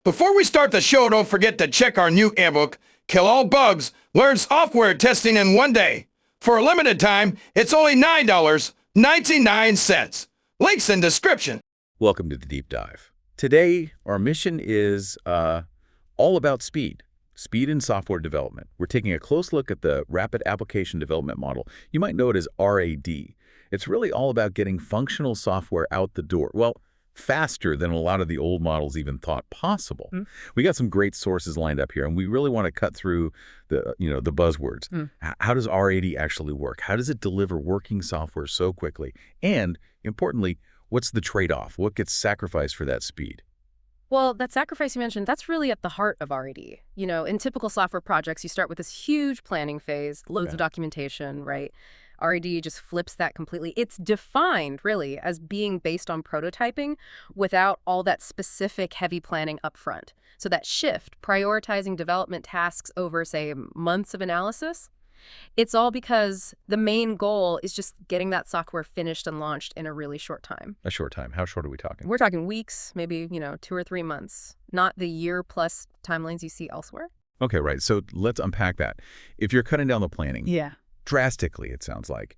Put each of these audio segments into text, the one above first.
Before we start the show, don't forget to check our new ebook, Kill All Bugs, Learn Software Testing in One Day. For a limited time, it's only $9.99. Links in description. Welcome to the Deep Dive. Today, our mission is all about speed. Speed in software development. We're taking a close look at the Rapid Application Development Model. You might know it as RAD. It's really all about getting functional software out the door. Well, faster than a lot of the old models even thought possible. We got some great sources lined up here, and we really want to cut through the buzzwords. How does RAD actually work? How does it deliver working software so quickly? And importantly, what's the trade-off? What gets sacrificed for that speed? Well, that sacrifice you mentioned, that's really at the heart of RAD. In typical software projects, you start with this huge planning phase, loads of documentation, right? RAD just flips that completely. It's defined, really, as being based on prototyping without all that specific heavy planning up front. So that shift, prioritizing development tasks over, say, months of analysis, it's all because the main goal is just getting that software finished and launched in a really short time. A short time. How short are we talking? We're talking weeks, maybe, 2 or 3 months, not the year-plus timelines you see elsewhere. Okay, right. So let's unpack that. If you're cutting down the planning, drastically, it sounds like.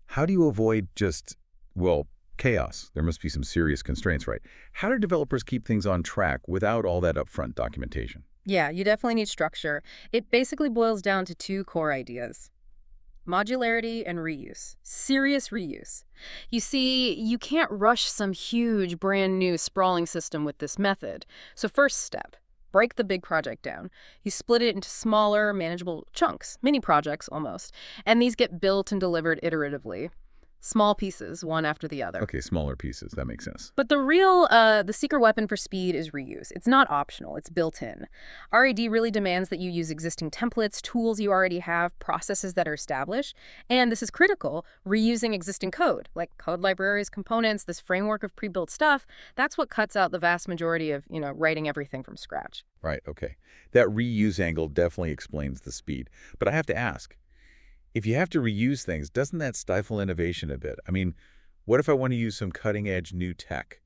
How do you avoid just, chaos? There must be some serious constraints, right? How do developers keep things on track without all that upfront documentation? Yeah, you definitely need structure. It basically boils down to 2 core ideas: modularity and reuse. Serious reuse. You see, you can't rush some huge, brand new, sprawling system with this method. So first step, break the big project down. You split it into smaller, manageable chunks, mini projects almost, and these get built and delivered iteratively. Small pieces, one after the other. Okay, smaller pieces. That makes sense. But the secret weapon for speed is reuse. It's not optional. It's built in. RAD really demands that you use existing templates, tools you already have, processes that are established. And this is critical, reusing existing code, like code libraries, components, this framework of pre-built stuff. That's what cuts out the vast majority of, writing everything from scratch. Right, okay. That reuse angle definitely explains the speed. But I have to ask, if you have to reuse things, doesn't that stifle innovation a bit? I mean, what if I want to use some cutting-edge new tech,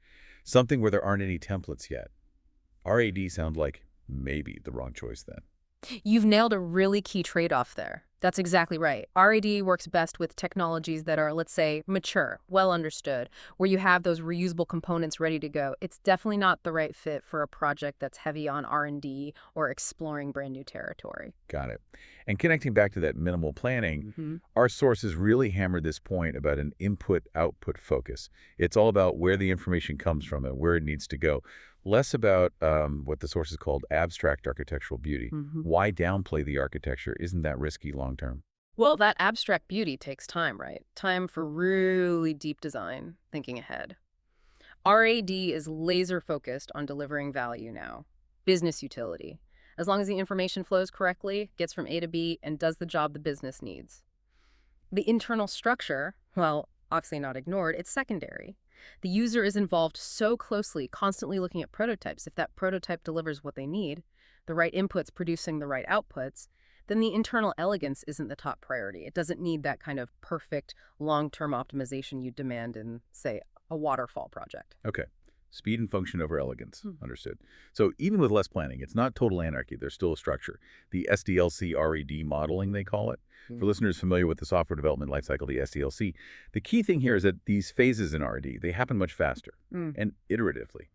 something where there aren't any templates yet? RAD sounds like maybe the wrong choice then. You've nailed a really key trade-off there. That's exactly right. RAD works best with technologies that are, let's say, mature, well understood, where you have those reusable components ready to go. It's definitely not the right fit for a project that's heavy on R&D or exploring brand new territory. Got it. And connecting back to that minimal planning, our sources really hammered this point about an input-output focus. It's all about where the information comes from and where it needs to go. Less about what the sources called abstract architectural beauty. Why downplay the architecture? Isn't that risky long-term? Well, that abstract beauty takes time, right? Time for really deep design, thinking ahead. RAD is laser-focused on delivering value now. Business utility. As long as the information flows correctly, gets from A to B, and does the job the business needs. The internal structure, well, obviously not ignored, it's secondary. The user is involved so closely, constantly looking at prototypes. If that prototype delivers what they need, the right inputs producing the right outputs, then the internal elegance isn't the top priority. It doesn't need that kind of perfect long-term optimization you demand in, say, a waterfall project. Okay. Speed and function over elegance. Understood. So even with less planning, it's not total anarchy. There's still a structure. The SDLC RAD modeling, they call it. For listeners familiar with the software development lifecycle, the SDLC, the key thing here is that these phases in RAD, they happen much faster and iteratively.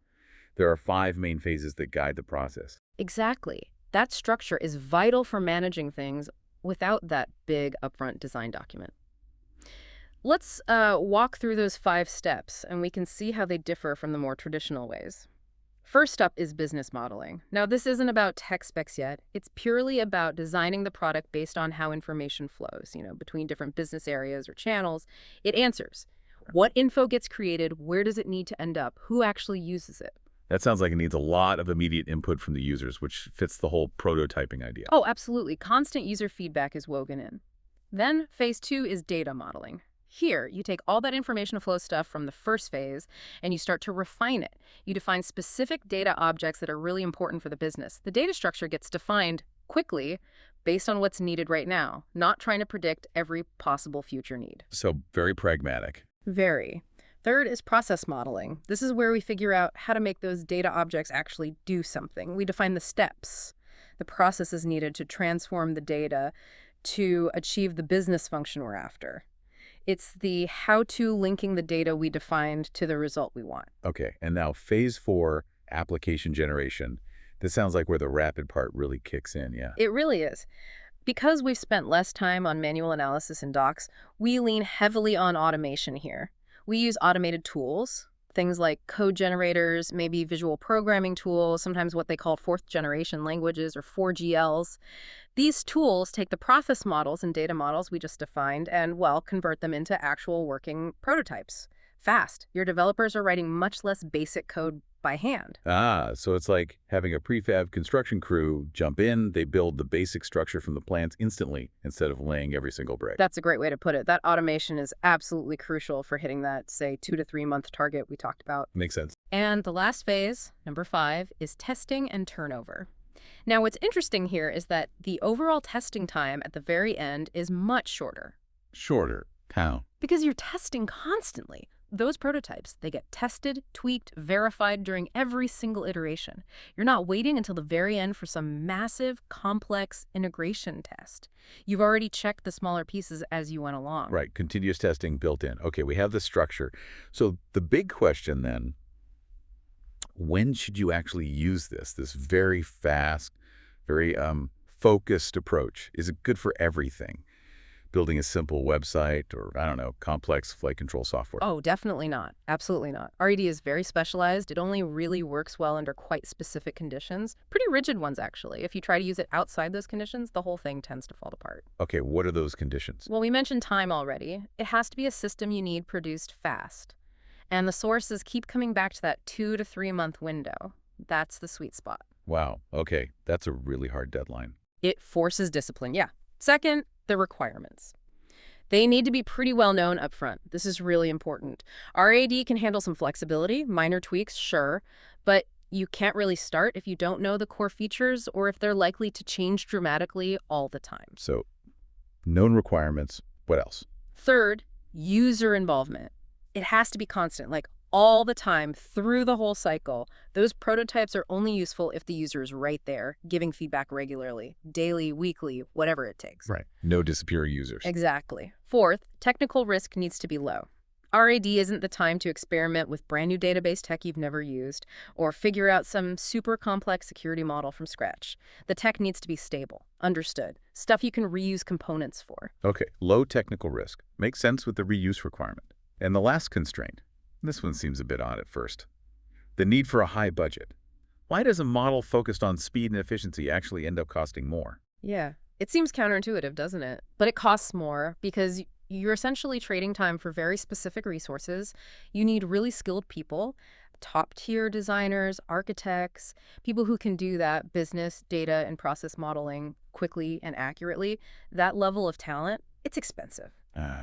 There are 5 main phases that guide the process. Exactly. That structure is vital for managing things without that big upfront design document. Let's walk through those 5 steps, and we can see how they differ from the more traditional ways. First up is business modeling. Now, this isn't about tech specs yet. It's purely about designing the product based on how information flows, between different business areas or channels. It answers. What info gets created? Where does it need to end up? Who actually uses it? That sounds like it needs a lot of immediate input from the users, which fits the whole prototyping idea. Oh, absolutely. Constant user feedback is woven in. Then phase 2 is data modeling. Here, you take all that information flow stuff from the first phase and you start to refine it. You define specific data objects that are really important for the business. The data structure gets defined quickly based on what's needed right now, not trying to predict every possible future need. So very pragmatic. Very. Third is process modeling. This is where we figure out how to make those data objects actually do something. We define the steps, the processes needed to transform the data to achieve the business function we're after. It's the how-to linking the data we defined to the result we want. Okay, and now phase 4, application generation. This sounds like where the rapid part really kicks in, yeah. It really is. Because we've spent less time on manual analysis in docs, we lean heavily on automation here. We use automated tools, things like code generators, maybe visual programming tools, sometimes what they call fourth-generation languages or 4GLs. These tools take the process models and data models we just defined and, well, convert them into actual working prototypes. Fast. Your developers are writing much less basic code by hand. So it's like having a prefab construction crew jump in, they build the basic structure from the plans instantly instead of laying every single brick. That's a great way to put it. That automation is absolutely crucial for hitting that, say, 2 to 3 month target we talked about. Makes sense. And the last phase, number 5, is testing and turnover. Now, what's interesting here is that the overall testing time at the very end is much shorter. Shorter. How? Because you're testing constantly. Those prototypes, they get tested, tweaked, verified during every single iteration. You're not waiting until the very end for some massive, complex integration test. You've already checked the smaller pieces as you went along. Right, continuous testing built in. Okay, we have the structure. So the big question then, when should you actually use this very fast, very focused approach? Is it good for everything? Building a simple website or, I don't know, complex flight control software? Oh, definitely not. Absolutely not. RAD is very specialized. It only really works well under quite specific conditions. Pretty rigid ones, actually. If you try to use it outside those conditions, the whole thing tends to fall apart. Okay, what are those conditions? Well, we mentioned time already. It has to be a system you need produced fast. And the sources keep coming back to that 2 to 3 month window. That's the sweet spot. Wow, okay, that's a really hard deadline. It forces discipline, yeah. Second, the requirements. They need to be pretty well known up front. This is really important. RAD can handle some flexibility, minor tweaks, sure, but you can't really start if you don't know the core features or if they're likely to change dramatically all the time. So, known requirements, what else? Third, user involvement. It has to be constant, like all the time, through the whole cycle. Those prototypes are only useful if the user is right there, giving feedback regularly, daily, weekly, whatever it takes. Right. No disappearing users. Exactly. Fourth, technical risk needs to be low. RAD isn't the time to experiment with brand new database tech you've never used or figure out some super complex security model from scratch. The tech needs to be stable, understood, stuff you can reuse components for. Okay, low technical risk. Makes sense with the reuse requirement. And the last constraint. This one seems a bit odd at first. The need for a high budget. Why does a model focused on speed and efficiency actually end up costing more? Yeah, it seems counterintuitive, doesn't it? But it costs more because you're essentially trading time for very specific resources. You need really skilled people, top-tier designers, architects, people who can do that business, data, and process modeling quickly and accurately. That level of talent, it's expensive.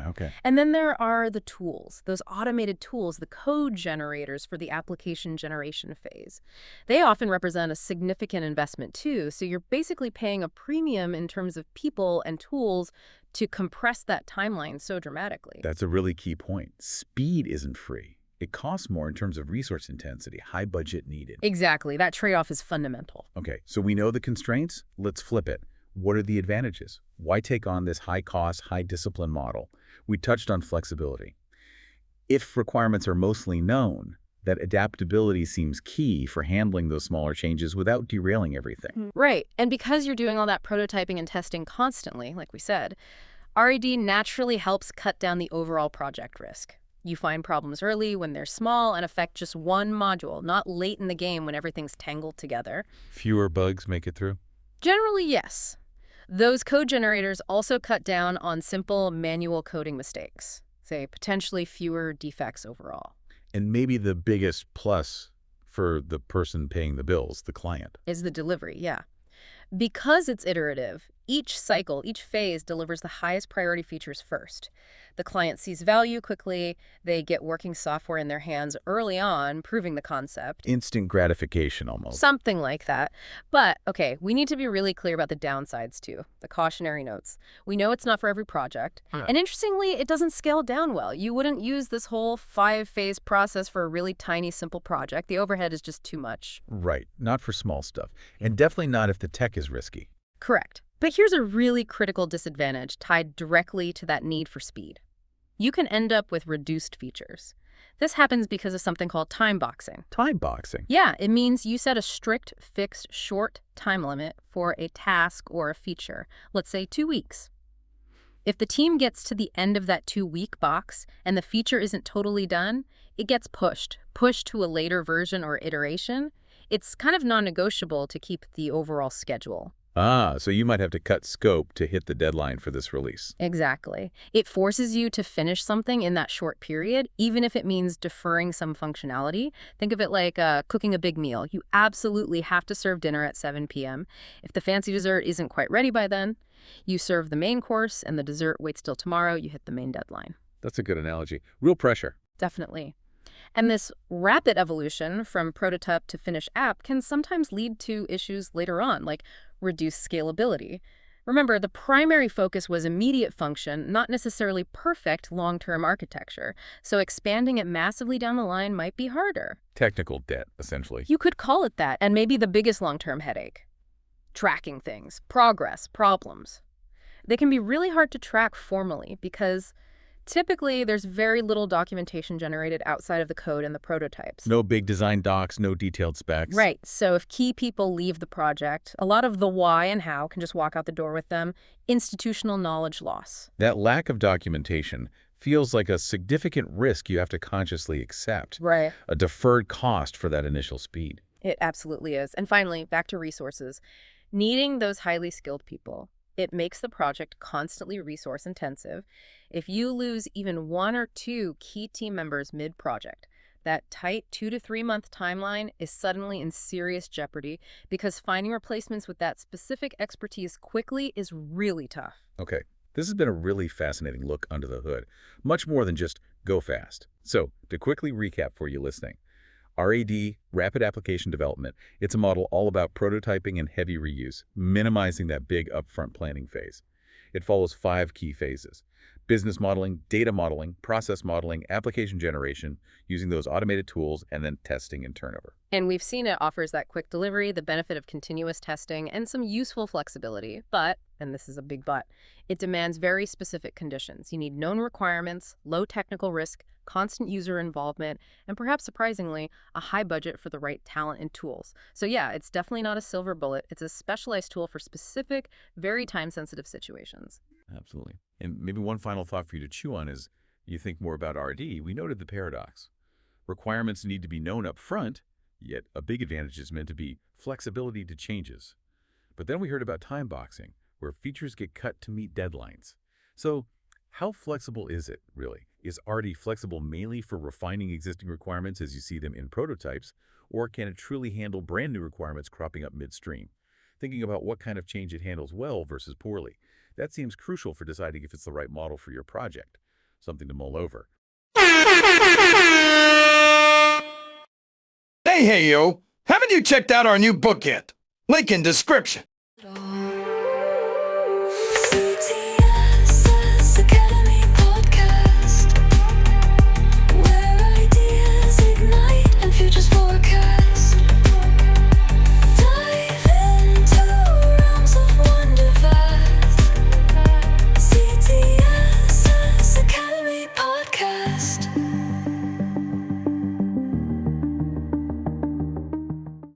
Okay. And then there are the tools, those automated tools, the code generators for the application generation phase. They often represent a significant investment too, so you're basically paying a premium in terms of people and tools to compress that timeline so dramatically. That's a really key point. Speed isn't free. It costs more in terms of resource intensity, high budget needed. Exactly. That trade-off is fundamental. Okay, so we know the constraints. Let's flip it. What are the advantages? Why take on this high-cost, high-discipline model? We touched on flexibility. If requirements are mostly known, that adaptability seems key for handling those smaller changes without derailing everything. Right. And because you're doing all that prototyping and testing constantly, like we said, RAD naturally helps cut down the overall project risk. You find problems early when they're small and affect just one module, not late in the game when everything's tangled together. Fewer bugs make it through? Generally, yes. Those code generators also cut down on simple manual coding mistakes, say potentially fewer defects overall. And maybe the biggest plus for the person paying the bills, the client. Is the delivery, yeah. Because it's iterative, each cycle, each phase delivers the highest priority features first. The client sees value quickly, they get working software in their hands early on, proving the concept. Instant gratification almost. Something like that. But, okay, we need to be really clear about the downsides too, the cautionary notes. We know it's not for every project. And interestingly, it doesn't scale down well. You wouldn't use this whole 5-phase process for a really tiny, simple project. The overhead is just too much. Right. Not for small stuff. And definitely not if the tech is risky. Correct. But here's a really critical disadvantage tied directly to that need for speed. You can end up with reduced features. This happens because of something called time boxing. Time boxing? Yeah, it means you set a strict, fixed, short time limit for a task or a feature, let's say 2 weeks. If the team gets to the end of that 2-week box and the feature isn't totally done, it gets pushed to a later version or iteration. It's kind of non-negotiable to keep the overall schedule. Ah, so you might have to cut scope to hit the deadline for this release. Exactly. It forces you to finish something in that short period, even if it means deferring some functionality. Think of it like cooking a big meal. You absolutely have to serve dinner at 7 p.m. If the fancy dessert isn't quite ready by then, you serve the main course and the dessert waits till tomorrow, you hit the main deadline. That's a good analogy. Real pressure. Definitely. And this rapid evolution from prototype to finished app can sometimes lead to issues later on, like reduced scalability. Remember, the primary focus was immediate function, not necessarily perfect long-term architecture. So expanding it massively down the line might be harder. Technical debt, essentially. You could call it that, and maybe the biggest long-term headache. Tracking things, progress, problems. They can be really hard to track formally because typically there's very little documentation generated outside of the code and the prototypes. No big design docs, no detailed specs. Right. So if key people leave the project, a lot of the why and how can just walk out the door with them. Institutional knowledge loss. That lack of documentation feels like a significant risk you have to consciously accept. Right. A deferred cost for that initial speed. It absolutely is. And finally, back to resources. Needing those highly skilled people. It makes the project constantly resource intensive. If you lose even 1 or 2 key team members mid-project, that tight 2 to 3 month timeline is suddenly in serious jeopardy because finding replacements with that specific expertise quickly is really tough. Okay, this has been a really fascinating look under the hood. Much more than just go fast. So, to quickly recap for you listening, RAD, Rapid Application Development, it's a model all about prototyping and heavy reuse, minimizing that big upfront planning phase. It follows 5 key phases: business modeling, data modeling, process modeling, application generation, using those automated tools, and then testing and turnover. And we've seen it offers that quick delivery, the benefit of continuous testing, and some useful flexibility. But, and this is a big but, it demands very specific conditions. You need known requirements, low technical risk, constant user involvement, and perhaps surprisingly, a high budget for the right talent and tools. So yeah, it's definitely not a silver bullet. It's a specialized tool for specific, very time-sensitive situations. Absolutely. And maybe one final thought for you to chew on is, you think more about RD, we noted the paradox. Requirements need to be known up front, yet a big advantage is meant to be flexibility to changes. But then we heard about time boxing, where features get cut to meet deadlines. So how flexible is it, really? Is RD flexible mainly for refining existing requirements as you see them in prototypes, or can it truly handle brand new requirements cropping up midstream? Thinking about what kind of change it handles well versus poorly, that seems crucial for deciding if it's the right model for your project. Something to mull over. Hey, yo, haven't you checked out our new book yet? Link in description.